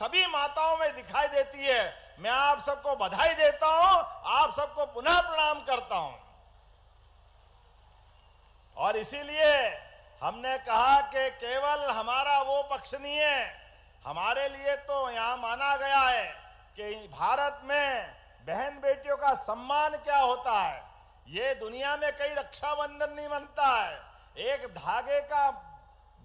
सभी माताओं में दिखाई देती है। मैं आप सबको बधाई देता हूं, आप सबको पुनः प्रणाम करता हूं। और इसीलिए हमने कहा कि केवल हमारा वो पक्ष नहीं है, हमारे लिए तो यहां माना गया है कि भारत में बहन बेटियों का सम्मान क्या होता है। ये दुनिया में कई रक्षाबंधन नहीं बनता है, एक धागे का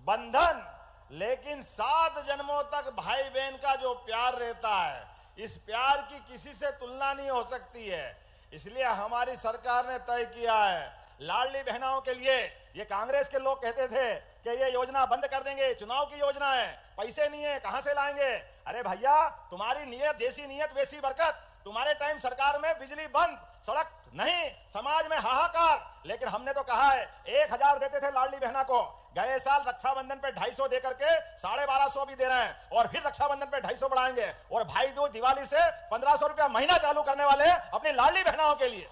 बंधन, लेकिन 7 जन्मों तक भाई बहन का जो प्यार रहता है, इस प्यार की किसी से तुलना नहीं हो सकती है। इसलिए हमारी सरकार ने तय किया है लाडली बहनों के लिए। ये कांग्रेस के लोग कहते थे कि ये योजना बंद कर देंगे, चुनाव की योजना है, पैसे नहीं है, कहां से लाएंगे। अरे भैया, तुम्हारी नीयत जैसी नीयत वैसी बरकत। तुम्हारे टाइम सरकार में बिजली बंद, सड़क नहीं, समाज में हाहाकार। लेकिन हमने तो कहा है 1000 देते थे लाडली बहना को, गए साल रक्षाबंधन पे 250 देकर के 1250 भी दे रहे हैं, और फिर रक्षाबंधन पे 250 बढ़ाएंगे, और भाई दूज दिवाली से 1500 रुपया महीना चालू करने वाले हैं अपनी लाडली बहनाओं के लिए।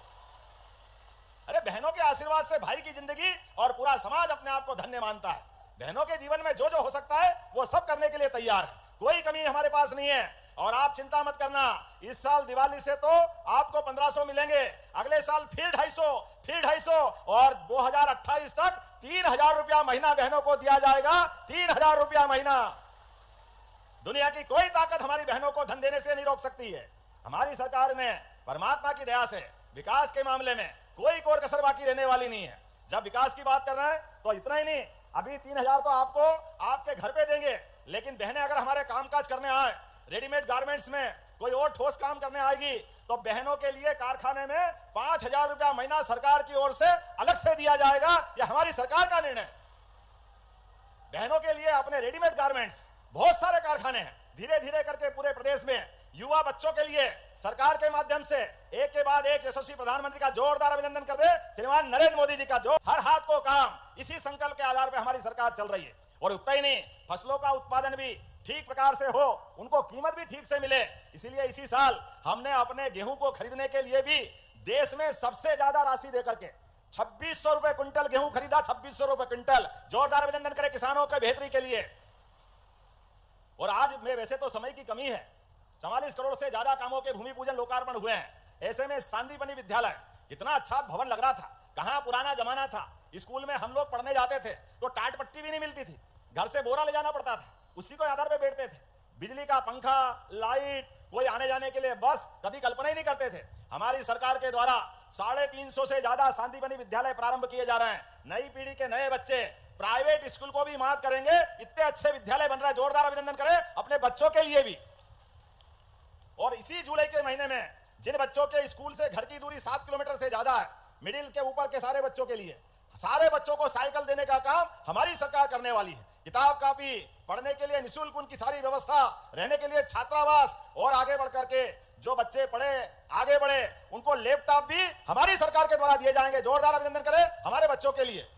अरे बहनों के आशीर्वाद से भाई की जिंदगी और पूरा समाज अपने आप को धन्य मानता है। बहनों के जीवन में जो जो हो सकता है वो सब करने के लिए तैयार है, कोई कमी हमारे पास नहीं है। और आप चिंता मत करना, इस साल दिवाली से तो आपको 1500 मिलेंगे, अगले साल फिर 250, फिर 250, और 2028 तक 3000 रुपया महीना बहनों को दिया जाएगा। 3000 रुपया महीना। दुनिया की कोई ताकत हमारी बहनों को धन देने से नहीं रोक सकती है। हमारी सरकार में परमात्मा की दया से विकास के मामले में कोई कोर कसर बाकी रहने वाली नहीं है। जब विकास की बात कर रहे हैं तो इतना ही नहीं, अभी 3000 तो आपको आपके घर पे देंगे, लेकिन बहनें अगर हमारे कामकाज करने आए, रेडीमेड गारमेंट्स में कोई और ठोस काम करने आएगी, तो बहनों के लिए कारखाने में 5000 रुपया महीना सरकार की ओर से अलग से दिया जाएगा। यह हमारी सरकार का निर्णय। बहनों के लिए अपने रेडीमेड गारमेंट्स बहुत सारे कारखाने हैं, धीरे धीरे करके पूरे प्रदेश में। युवा बच्चों के लिए सरकार के माध्यम से एक के बाद एक यशस्वी प्रधानमंत्री का जोरदार अभिनंदन कर दे श्रीमान नरेंद्र मोदी जी का, जो हर हाथ को काम, इसी संकल्प के आधार पर हमारी सरकार चल रही है। और उतना ही नहीं, फसलों का उत्पादन भी ठीक प्रकार से हो, उनको कीमत भी ठीक से मिले। इसीलिए इसी साल हमने अपने गेहूं को खरीदने के लिए भी देश में सबसे ज्यादा राशि देकर के 2600 रुपए क्विंटल गेहूं खरीदा। 2600 रुपए क्विंटल। जोरदार अभिनंदन करें किसानों के बेहतरी के लिए। और आज में वैसे तो समय की कमी है, 44 करोड़ से ज्यादा कामों के भूमि पूजन लोकार्पण हुए हैं। ऐसे में सांदीपनि विद्यालय कितना अच्छा भवन लग रहा था, कहां पुराना जमाना था। स्कूल में हम लोग पढ़ने जाते थे तो टाट पट्टी भी नहीं मिलती थी, घर से बोरा ले जाना पड़ता था, उसी को आधार पे बैठते थे। बिजली का पंखा, लाइट, कोई आने जाने के लिए बस कभी कल्पना ही नहीं करते थे। हमारी सरकार के द्वारा 350 से ज्यादा सांदीपनि विद्यालय प्रारंभ किए जा रहे हैं। नई पीढ़ी के नए बच्चे प्राइवेट स्कूल को भी मात करेंगे, इतने अच्छे विद्यालय बन रहे हैं। जोरदार अभिनंदन करें अपने बच्चों के लिए भी। और इसी जुलाई के महीने में जिन बच्चों के स्कूल से घर की दूरी 7 किलोमीटर से ज्यादा है, मिडिल के ऊपर के सारे बच्चों के लिए, सारे बच्चों को साइकिल देने का काम हमारी सरकार करने वाली है। किताब कापी, पढ़ने के लिए निःशुल्क उनकी सारी व्यवस्था, रहने के लिए छात्रावास, और आगे बढ़ करके जो बच्चे पढ़े आगे बढ़े उनको लैपटॉप भी हमारी सरकार के द्वारा दिए जाएंगे। जोरदार अभिनंदन करें हमारे बच्चों के लिए।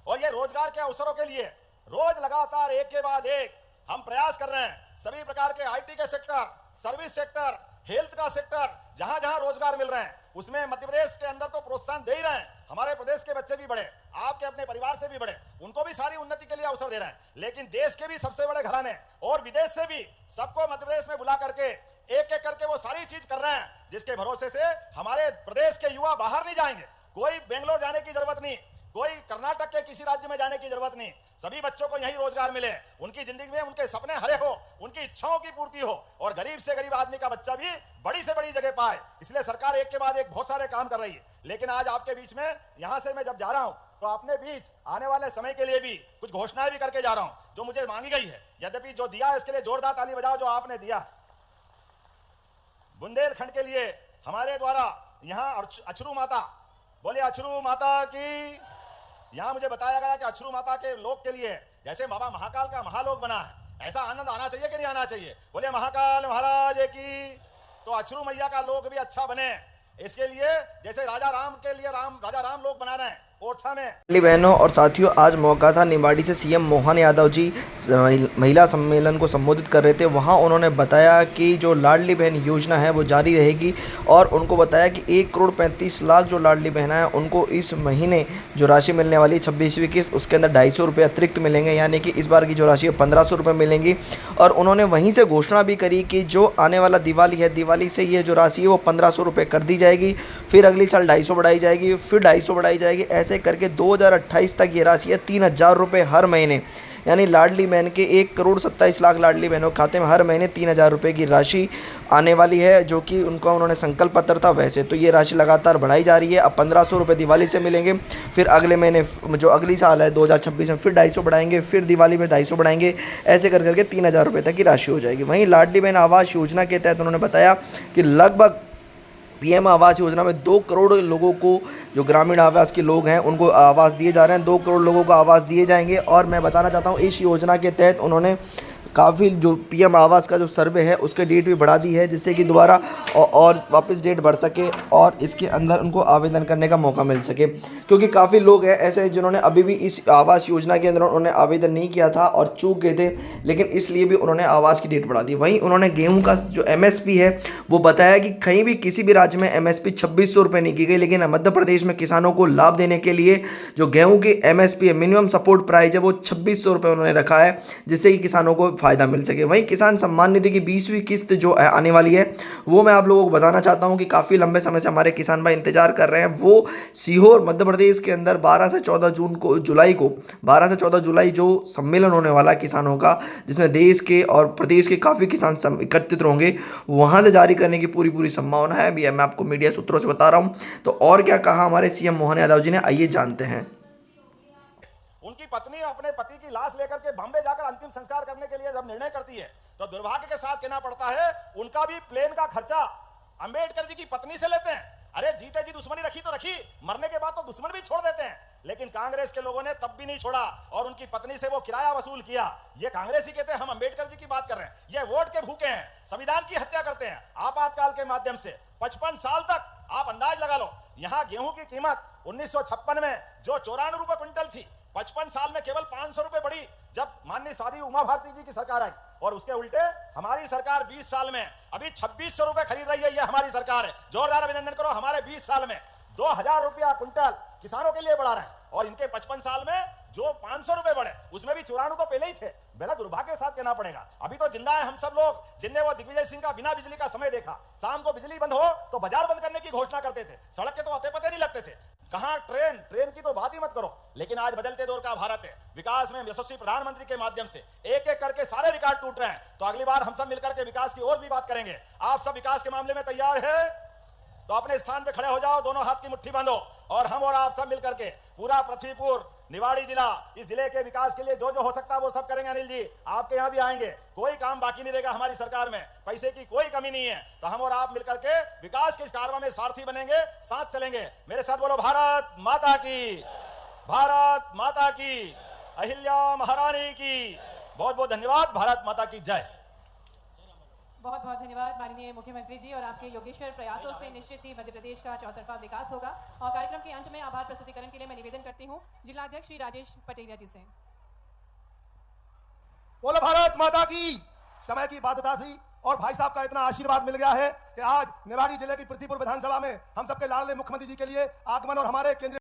और ये रोजगार के अवसरों के लिए रोज लगातार एक के बाद एक हम प्रयास कर रहे हैं। सभी प्रकार के आईटी के सेक्टर, सर्विस सेक्टर, हेल्थ का सेक्टर, जहां जहां रोजगार मिल रहे हैं उसमें मध्य प्रदेश के अंदर तो प्रोत्साहन दे ही रहे हैं। हमारे प्रदेश के बच्चे भी बढ़े, आपके अपने परिवार से भी बढ़े, उनको भी सारी उन्नति के लिए अवसर दे रहे हैं। लेकिन देश के भी सबसे बड़े घराने और विदेश से भी सबको मध्य प्रदेश में बुला करके एक एक करके वो सारी चीज कर रहे हैं, जिसके भरोसे से हमारे प्रदेश के युवा बाहर नहीं जाएंगे। कोई बेंगलोर जाने की जरूरत नहीं, कोई कर्नाटक के किसी राज्य में जाने की जरूरत नहीं। सभी बच्चों को यही रोजगार मिले, उनकी जिंदगी में उनके सपने हरे हो, उनकी इच्छाओं की पूर्ति हो, और गरीब से गरीब आदमी का बच्चा भी बड़ी से बड़ी जगह पाए। इसलिए सरकार एक के बाद एक बहुत सारे काम कर रही है। लेकिन आज आपके बीच में यहां से मैं जब जा रहा हूं तो अपने बीच आने वाले समय के लिए भी कुछ घोषणाएं भी करके जा रहा हूं जो मुझे मांगी गई है। यद्यपि जो दिया है इसके लिए जोरदार ताली बजाओ जो आपने दिया। बुंदेलखंड के लिए हमारे द्वारा यहां अछरू माता, बोले अछरू माता की। यहां मुझे बताया गया कि अछरू माता के लोग के लिए जैसे बाबा महाकाल का महालोक बना है, ऐसा आनंद आना चाहिए कि नहीं आना चाहिए? बोले महाकाल महाराज की। तो अछरू मैया का लोक भी अच्छा बने, इसके लिए जैसे राजा राम के लिए राजा राम लोक बना रहे हैं, ओरछा में। बहनों और साथियों, आज मौका था निवाड़ी से सीएम मोहन यादव जी महिला सम्मेलन को संबोधित कर रहे थे। वहां उन्होंने बताया कि जो लाडली बहन योजना है वो जारी रहेगी और उनको बताया कि 1,35,00,000 जो लाडली बहना है उनको इस महीने जो राशि मिलने वाली 26वीं किस्त उसके अंदर 250 रुपये अतिरिक्त मिलेंगे, यानी कि इस बार की जो राशि है 1,500 रुपये मिलेंगी। और उन्होंने वहीं से घोषणा भी करी कि जो आने वाला दिवाली है, दिवाली से ये जो राशि है वो 1,500 रुपये कर दी जाएगी, फिर अगली साल 250 बढ़ाई जाएगी, फिर 250 बढ़ाई जाएगी। ऐसे करके 2028 तक ये राशि है 3,000 रुपये हर महीने, यानी लाडली बहन के 1,27,00,000 लाडली बहनों के खाते में हर महीने 3,000 रुपये की राशि आने वाली है, जो कि उनका उन्होंने संकल्प पत्र था। वैसे तो ये राशि लगातार बढ़ाई जा रही है। अब 1,500 रुपये दिवाली से मिलेंगे, फिर अगले महीने जो अगली साल है 2026 में फिर 250 बढ़ाएंगे, फिर दिवाली में 250 बढ़ाएंगे, ऐसे कर करके 3,000 रुपये तक की राशि हो जाएगी। वहीं लाडली बहन आवास योजना के तहत उन्होंने बताया कि लगभग पीएम आवास योजना में 2 करोड़ लोगों को, जो ग्रामीण आवास के लोग हैं उनको आवास दिए जा रहे हैं। 2 करोड़ लोगों को आवास दिए जाएंगे। और मैं बताना चाहता हूँ इस योजना के तहत उन्होंने काफ़ी जो पीएम आवास का जो सर्वे है उसके डेट भी बढ़ा दी है, जिससे कि दोबारा और वापस डेट बढ़ सके और इसके अंदर उनको आवेदन करने का मौका मिल सके। क्योंकि काफ़ी लोग हैं ऐसे जिन्होंने अभी भी इस आवास योजना के अंदर उन्होंने आवेदन नहीं किया था और चूक गए थे, लेकिन इसलिए भी उन्होंने आवास की डेट बढ़ा दी। वहीं उन्होंने गेहूँ का जो MSP है वो बताया कि कहीं भी किसी भी राज्य में MSP 2,600 रुपये नहीं की गई, लेकिन मध्य प्रदेश में किसानों को लाभ देने के लिए जो गेहूँ की MSP है, मिनिमम सपोर्ट प्राइस है, वो 2,600 रुपये उन्होंने रखा है, जिससे कि किसानों को फ़ायदा मिल सके। वहीं किसान सम्मान निधि की 20वीं किस्त जो आने वाली है वो मैं आप लोगों को बताना चाहता हूं कि काफ़ी लंबे समय से हमारे किसान भाई इंतजार कर रहे हैं। वो सीहोर मध्य प्रदेश के अंदर 12 से 14 जुलाई जो सम्मेलन होने वाला है किसानों का, जिसमें देश के और प्रदेश के काफ़ी किसान एकत्रित होंगे, वहां से जारी करने की पूरी संभावना है। भी मैं आपको मीडिया सूत्रों से बता रहा हूं। तो और क्या कहा हमारे सीएम मोहन यादव जी ने, आइए जानते हैं। उनकी पत्नी अपने पति की लाश लेकर के बॉम्बे जाकर अंतिम संस्कार करने के लिए जब निर्णय करती है तो दुर्भाग्य के साथ कहना पड़ता है उनका भी प्लेन का खर्चा अंबेडकर जी की पत्नी से लेते हैं। अरे जीते जी दुश्मनी रखी तो रखी, मरने के बाद तो दुश्मन भी छोड़ देते हैं। लेकिन कांग्रेस के लोगों ने तब भी नहीं छोड़ा और उनकी पत्नी से वो किराया वसूल किया। ये कांग्रेस ही कहते हैं हम अंबेडकर जी की बात कर रहे हैं। ये वोट के भूखे हैं, संविधान की हत्या करते हैं आपातकाल के माध्यम से। 55 साल तक आप अंदाज लगा लो, यहां गेहूं की कीमत 1956 में जो 94 रुपए क्विंटल थी, 55 साल में केवल 500 रुपए बढ़ी जब माननीय साध्वी उमा भारती जी की सरकार आई। और उसके उल्टे हमारी सरकार 20 साल में अभी 2,600 रुपए खरीद रही है। ये हमारी सरकार है, जोरदार अभिनंदन करो। हमारे 20 साल में 2,000 रुपया क्विंटल किसानों के लिए बढ़ा रहे हैं और इनके 55 साल में जो 500 रुपए बढ़े उसमें भी 94 तो पहले ही थे। बेहद दुर्भाग्य के साथ कहना पड़ेगा। अभी तो जिंदा है हम सब लोग जिनने वो दिग्विजय सिंह का बिना बिजली का समय देखा। शाम को बिजली बंद हो तो बाजार बंद करने की घोषणा करते थे, सड़क के तो अते पते नहीं लगते थे। कहां ट्रेन की तो बात ही मत करो। लेकिन आज बदलते दौर का भारत है, विकास में यशस्वी प्रधानमंत्री के माध्यम से एक एक करके सारे रिकॉर्ड टूट रहे हैं। तो अगली बार हम सब मिलकर के विकास की और भी बात करेंगे। आप सब विकास के मामले में तैयार है तो अपने स्थान पे खड़े हो जाओ, दोनों हाथ की मुट्ठी बांधो और हम और आप सब मिलकर के पूरा पृथ्वीपुर निवाड़ी जिला, इस जिले के विकास के लिए जो जो हो सकता है वो सब करेंगे। अनिल जी आपके यहाँ भी आएंगे, कोई काम बाकी नहीं रहेगा हमारी सरकार में, पैसे की कोई कमी नहीं है। तो हम और आप मिलकर के विकास के इस कारवां में सारथी बनेंगे, साथ चलेंगे। मेरे साथ बोलो भारत माता की, भारत माता की, अहिल्या महारानी की। बहुत बहुत धन्यवाद। भारत माता की जय। बहुत बहुत धन्यवाद माननीय मुख्यमंत्री जी। और आपके योगेश्वर प्रयासों से निश्चित ही मध्य प्रदेश का चौतरफा विकास होगा। और कार्यक्रम के अंत में आभार प्रस्तुतिकरण के लिए मैं निवेदन करती हूं जिलाध्यक्ष श्री राजेश पटेलिया जी से। बोलो भारत माता की। समय की बाध्यता थी और भाई साहब का इतना आशीर्वाद मिल गया है कि आज निवाड़ी जिले की पृथ्वीपुर विधानसभा में हम सबके लाडले मुख्यमंत्री जी के लिए आगमन और हमारे केंद्रीय